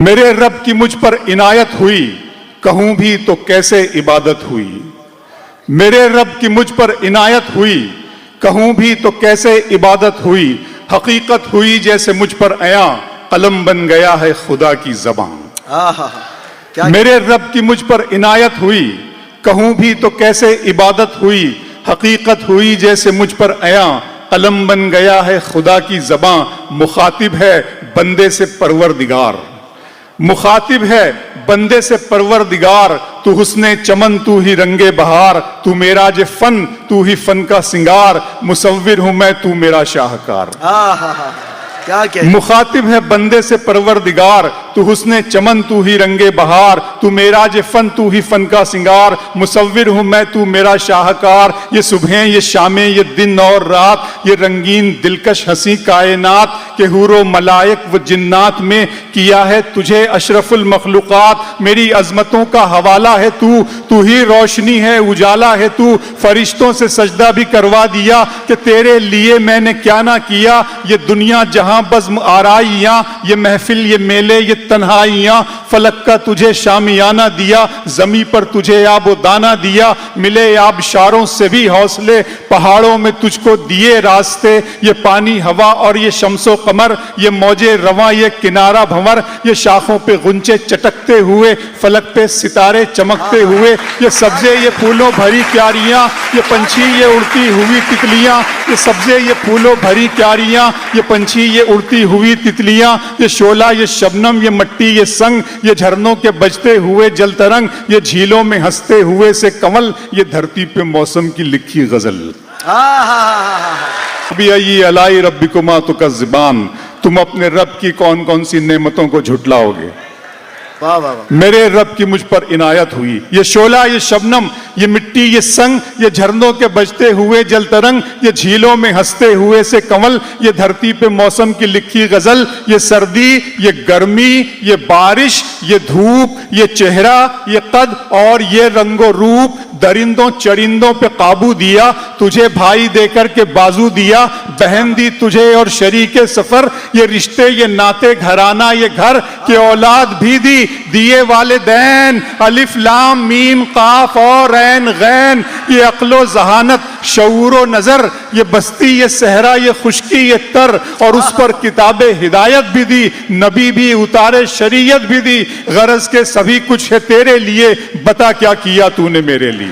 मेरे रब की मुझ पर इनायत हुई, कहूं भी तो कैसे इबादत हुई। मेरे रब की मुझ पर इनायत हुई, कहूं भी तो कैसे इबादत हुई। हकीकत हुई जैसे मुझ पर आया, कलम बन गया है खुदा की ज़बान। मेरे रब की मुझ पर इनायत हुई, कहूं भी तो कैसे इबादत हुई। हकीकत हुई जैसे मुझ पर आया, कलम बन गया है खुदा की ज़बान। मुखातिब है बंदे से परवरदिगार, मुखातिब है बंदे से परवरदिगार। तू हुस्ने चमन, तू ही रंगे बहार, तू मेरा जे फन, तू ही फन का सिंगार। मुसव्विर हूं मैं, तू मेरा शाहकार। क्या क्या मुखातिब है बंदे से परवरदिगार, तू हुस्ने चमन, तू ही रंगे बहार, तू मेरा जे फन, तू ही फन का सिंगार। मुसव्विर हूं मैं, तू मेरा शाहकार। ये सुबह ये शामें ये दिन और रात, ये रंगीन दिलकश हंसी कायनात के हूरो मलाइक व जिन्नात में किया है तुझे अशरफुल मखलूकात। मेरी अजमतों का हवाला है तू, तू ही रोशनी है उजाला है तू। फरिश्तों से सजदा भी करवा दिया कि तेरे लिए मैंने क्या ना किया। ये दुनिया जहां बज़्म आराइयां, ये महफिल ये मेले ये तन्हाइयां। फलक का तुझे शामियाना दिया, जमी पर तुझे आबो दाना दिया। मिले आबशारों से भी हौसले, पहाड़ों में तुझको दिए रास्ते। ये पानी हवा और ये शम्सो कमर, ये मौजे रवां ये किनारा भंवर। ये शाखों पे गुंचे चटकते हुए, फलक पे सितारे चमकते हुए। ये सब्जे ये फूलों भरी क्यारियां, ये पंछी ये उड़ती हुई तितलियां। ये सब्जे ये फूलों भरी क्यारियां, ये पंछी ये उड़ती हुई तितलियां। ये शोला ये शबनम ये मट्टी ये संग, ये झरनों के बजते हुए जल तरंग। ये झीलों में हंसते हुए से कमल, ये धरती पे मौसम की लिखी गजल। अभी अलाई रब्बिकुमा तुकज़्ज़िबान, तुम अपने रब की कौन कौन सी नेमतों को झुटलाओगे। वाह वाह वाह। मेरे रब की मुझ पर इनायत हुई, ये शोला ये शबनम ये मिट्टी ये संग, ये झरनों के बजते हुए जल तरंग। ये झीलों में हंसते हुए से कमल, ये धरती पे मौसम की लिखी गजल। ये सर्दी ये गर्मी ये बारिश ये धूप ये चेहरा ये कद और ये रंगो रूप। दरिंदों चरिंदों पे काबू दिया, तुझे भाई देकर के बाजू दिया। बहन दी तुझे और शरीके सफर, ये रिश्ते ये नाते घराना ये घर। के औलाद भी दी दिए वालिदैन, अलिफ लाम मीम काफ और ऐन गैन। ये अक्लो जहानत शऊरो नजर, ये बस्ती ये सहरा ये खुशकी ये तर। और उस पर किताबे हिदायत भी दी, नबी भी उतारे शरीयत भी दी। गरज के सभी कुछ है तेरे लिए, बता क्या किया तूने मेरे लिए।